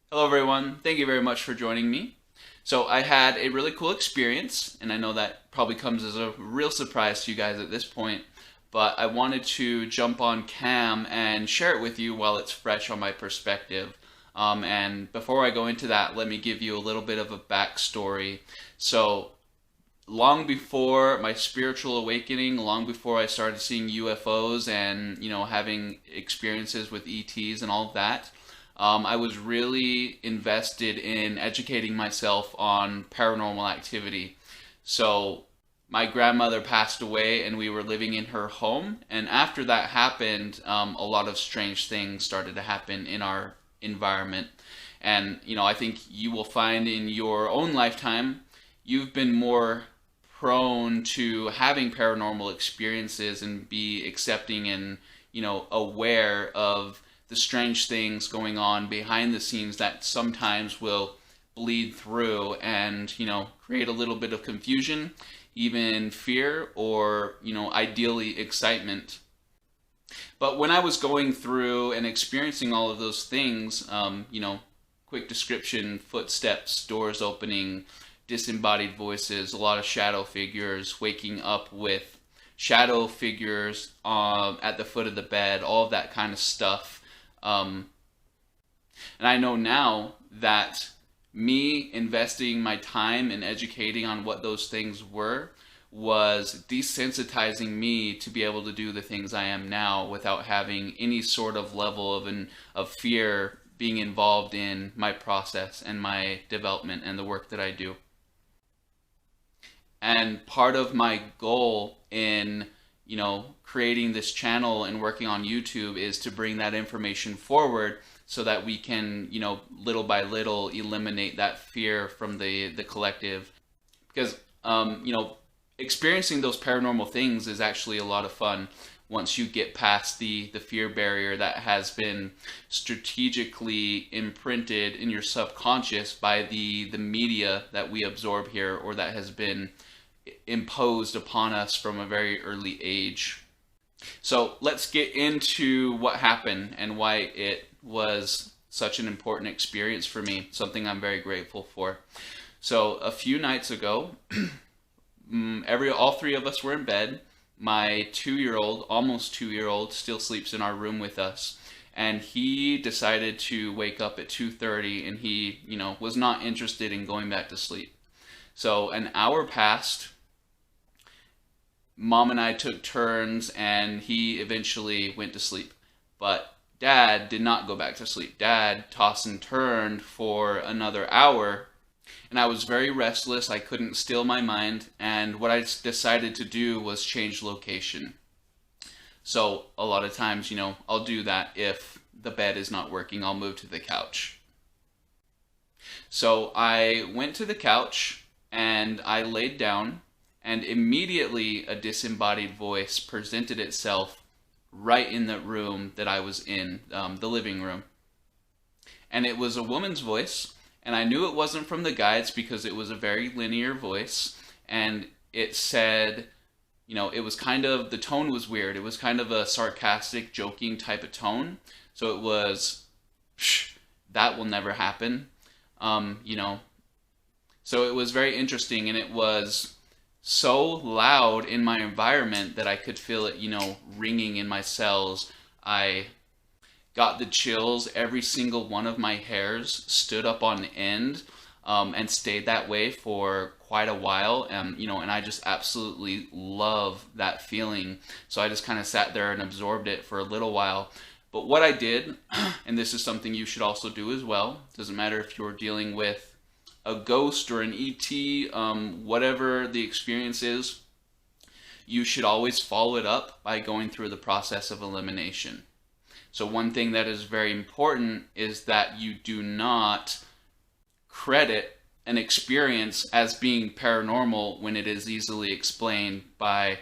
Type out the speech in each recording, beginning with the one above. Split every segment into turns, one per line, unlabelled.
Hello, everyone. Thank you very much for joining me. So, I had a really cool experience, and I know that probably comes as a real surprise to you guys at this point, but I wanted to jump on cam and share it with you while it's fresh on my perspective. And before I go into that, let me give you a little bit of a backstory. So, long before my spiritual awakening, long before I started seeing UFOs and having experiences with ETs and all of that, I was really invested in educating myself on paranormal activity. So my grandmother passed away, and we were living in her home. And after that happened, a lot of strange things started to happen in our environment. And I think you will find in your own lifetime, you've been more prone to having paranormal experiences and be accepting and aware of the strange things going on behind the scenes that sometimes will bleed through and create a little bit of confusion, even fear, or ideally excitement. But when I was going through and experiencing all of those things, quick description: footsteps, doors opening, disembodied voices, a lot of shadow figures, waking up with shadow figures at the foot of the bed, all of that kind of stuff. And I know now that me investing my time and educating on what those things were was desensitizing me to be able to do the things I am now without having any sort of level of fear being involved in my process and my development and the work that I do. And part of my goal in creating this channel and working on YouTube is to bring that information forward so that we can little by little eliminate that fear from the collective. Because experiencing those paranormal things is actually a lot of fun once you get past the fear barrier that has been strategically imprinted in your subconscious by the media that we absorb here, or that has been imposed upon us from a very early age. So let's get into what happened and why it was such an important experience for me, something I'm very grateful for. So a few nights ago, all three of us were in bed. My 2-year-old, almost 2-year-old, still sleeps in our room with us. And he decided to wake up at 2:30, and he, was not interested in going back to sleep. So an hour passed. Mom and I took turns, and he eventually went to sleep. But Dad did not go back to sleep. Dad tossed and turned for another hour, and I was very restless. I couldn't still my mind, and what I decided to do was change location. So a lot of times, I'll do that if the bed is not working. I'll move to the couch. So I went to the couch and I laid down, and immediately a disembodied voice presented itself right in the room that I was in, the living room. And it was a woman's voice, and I knew it wasn't from the guides because it was a very linear voice, and it said, it was the tone was weird. It was kind of a sarcastic, joking type of tone. So it was, Psh, that will never happen. Um, you know, so it was very interesting, and it was so loud in my environment that I could feel it, ringing in my cells. I got the chills. Every single one of my hairs stood up on end, and stayed that way for quite a while. And I just absolutely love that feeling. So I just kind of sat there and absorbed it for a little while. But what I did, and this is something you should also do as well, doesn't matter if you're dealing with a ghost or an ET, whatever the experience is, you should always follow it up by going through the process of elimination. So one thing that is very important is that you do not credit an experience as being paranormal when it is easily explained by,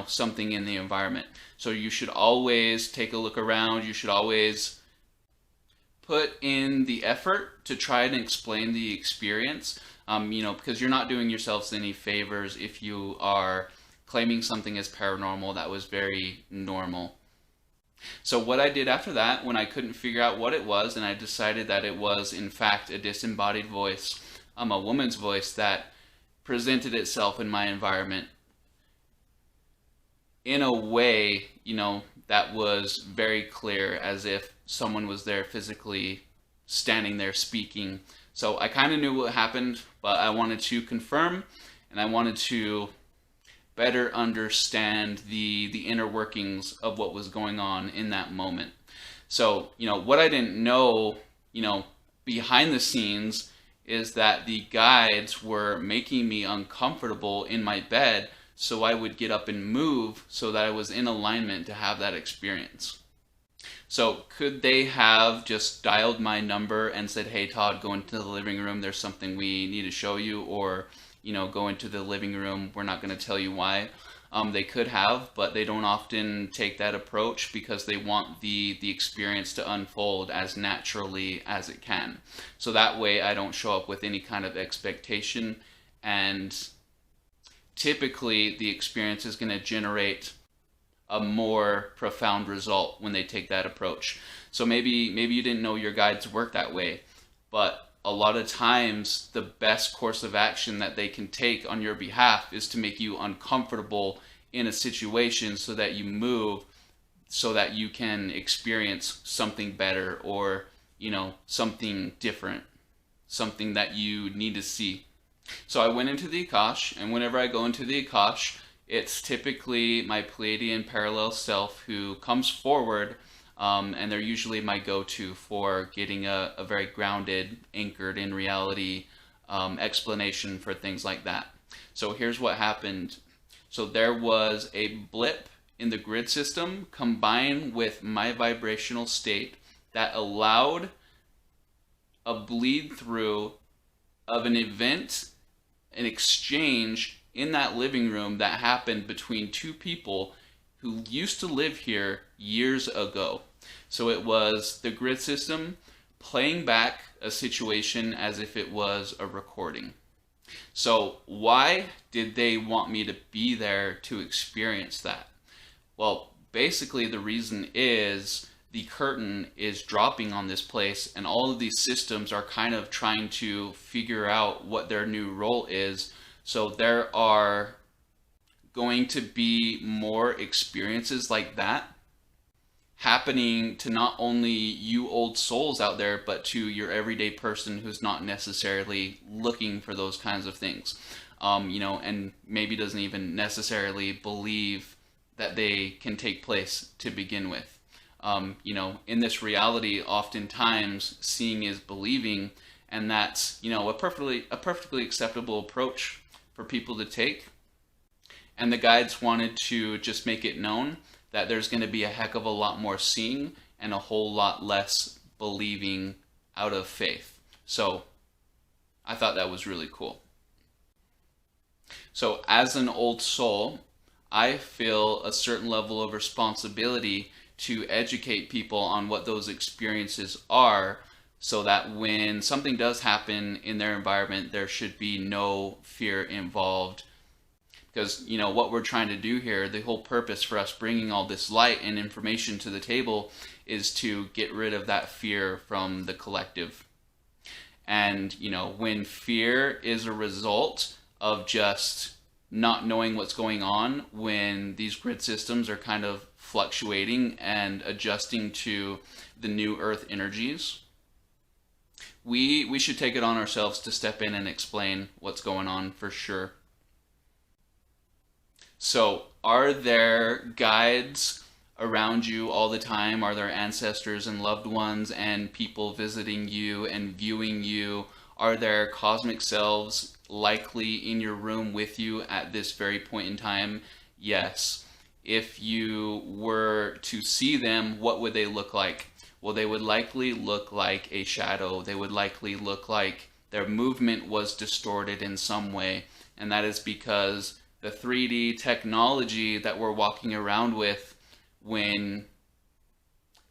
something in the environment. So you should always take a look around. You should always put in the effort to try and explain the experience, because you're not doing yourselves any favors if you are claiming something as paranormal that was very normal. So what I did after that, when I couldn't figure out what it was, and I decided that it was in fact a disembodied voice, a woman's voice that presented itself in my environment in a way, that was very clear, as if someone was there physically standing there speaking. So I kind of knew what happened, but I wanted to confirm, and I wanted to better understand the inner workings of what was going on in that moment. So, what I didn't know, behind the scenes, is that the guides were making me uncomfortable in my bed, so I would get up and move so that I was in alignment to have that experience. So could they have just dialed my number and said, "Hey Todd, go into the living room, there's something we need to show you," or go into the living room, we're not going to tell you why? They could have, but they don't often take that approach because they want the experience to unfold as naturally as it can. So that way I don't show up with any kind of expectation, and typically the experience is going to generate a more profound result when they take that approach. So maybe you didn't know your guides work that way, but a lot of times the best course of action that they can take on your behalf is to make you uncomfortable in a situation so that you move, so that you can experience something better, or something different, something that you need to see. So I went into the Akash, and whenever I go into the Akash, it's typically my Pleiadian parallel self who comes forward, and they're usually my go-to for getting a very grounded, anchored in reality explanation for things like that. So here's what happened. So there was a blip in the grid system combined with my vibrational state that allowed a bleed through of an event, an exchange in that living room that happened between two people who used to live here years ago. So it was the grid system playing back a situation as if it was a recording. So why did they want me to be there to experience that? Well, basically the reason is the curtain is dropping on this place, and all of these systems are kind of trying to figure out what their new role is. So there are going to be more experiences like that happening to not only you old souls out there, but to your everyday person who's not necessarily looking for those kinds of things, and maybe doesn't even necessarily believe that they can take place to begin with. In this reality, oftentimes seeing is believing, and that's a perfectly acceptable approach for people to take. And the guides wanted to just make it known that there's going to be a heck of a lot more seeing and a whole lot less believing out of faith. So I thought that was really cool. So as an old soul, I feel a certain level of responsibility to educate people on what those experiences are, so that when something does happen in their environment, there should be no fear involved. Because, what we're trying to do here, the whole purpose for us bringing all this light and information to the table is to get rid of that fear from the collective. And, when fear is a result of just not knowing what's going on, when these grid systems are kind of fluctuating and adjusting to the new earth energies, we should take it on ourselves to step in and explain what's going on for sure. So are there guides around you all the time? Are there ancestors and loved ones and people visiting you and viewing you? Are there cosmic selves likely in your room with you at this very point in time? Yes. If you were to see them, what would they look like? Well, they would likely look like a shadow. They would likely look like their movement was distorted in some way. And that is because the 3D technology that we're walking around with, when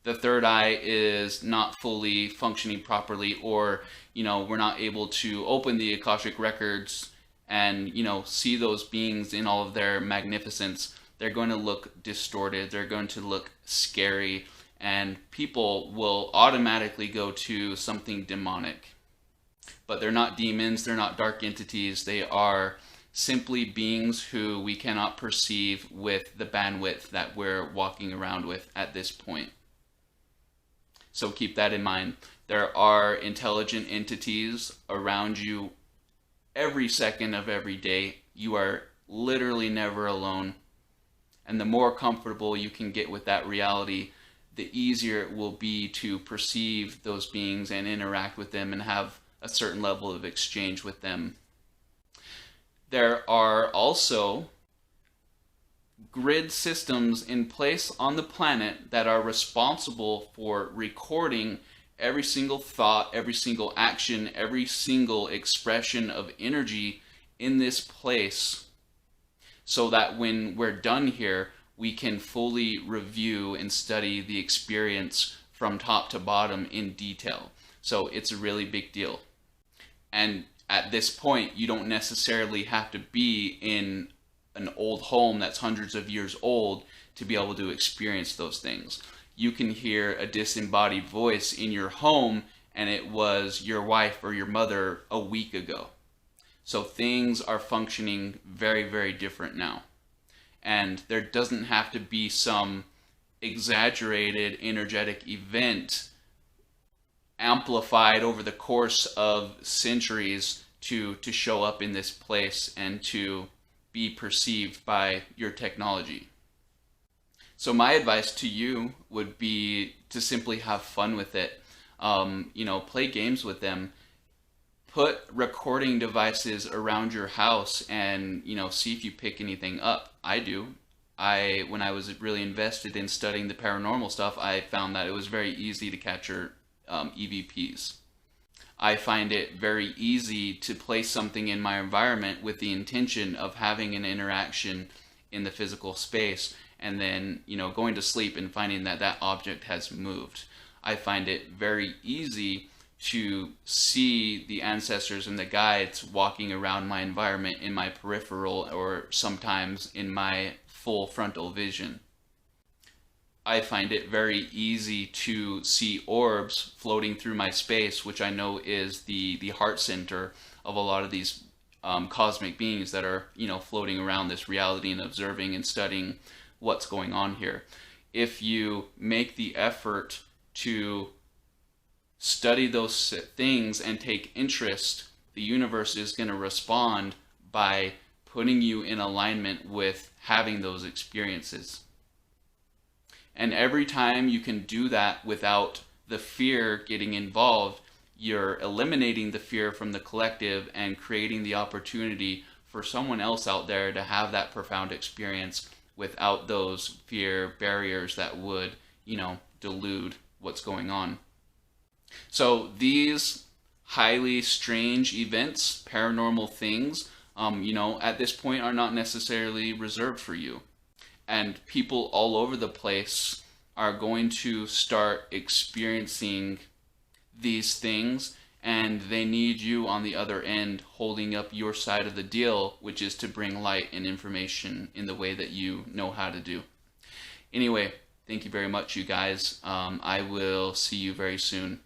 the third eye is not fully functioning properly, or we're not able to open the Akashic records and see those beings in all of their magnificence, they're going to look distorted, they're going to look scary, and people will automatically go to something demonic. But they're not demons, they're not dark entities, they are simply beings who we cannot perceive with the bandwidth that we're walking around with at this point. So keep that in mind. There are intelligent entities around you every second of every day. You are literally never alone. And the more comfortable you can get with that reality, the easier it will be to perceive those beings and interact with them and have a certain level of exchange with them. There are also grid systems in place on the planet that are responsible for recording every single thought, every single action, every single expression of energy in this place, so that when we're done here, we can fully review and study the experience from top to bottom in detail. So it's a really big deal. And at this point, you don't necessarily have to be in an old home that's hundreds of years old to be able to experience those things. You can hear a disembodied voice in your home and it was your wife or your mother a week ago. So things are functioning very, very different now. And there doesn't have to be some exaggerated energetic event amplified over the course of centuries to show up in this place and to be perceived by your technology. So my advice to you would be to simply have fun with it. Play games with them. Put recording devices around your house and, see if you pick anything up. I do. When I was really invested in studying the paranormal stuff, I found that it was very easy to capture EVPs. I find it very easy to place something in my environment with the intention of having an interaction in the physical space, and then going to sleep and finding that that object has moved. I find it very easy to see the ancestors and the guides walking around my environment in my peripheral or sometimes in my full frontal vision. I find it very easy to see orbs floating through my space, which I know is the heart center of a lot of these cosmic beings that are, floating around this reality and observing and studying what's going on here. If you make the effort to study those things and take interest, the universe is going to respond by putting you in alignment with having those experiences. And every time you can do that without the fear getting involved, you're eliminating the fear from the collective and creating the opportunity for someone else out there to have that profound experience without those fear barriers that would, delude what's going on. So these highly strange events, paranormal things, at this point are not necessarily reserved for you. And people all over the place are going to start experiencing these things, and they need you on the other end holding up your side of the deal, which is to bring light and information in the way that you know how to do. Anyway, thank you very much, you guys. I will see you very soon.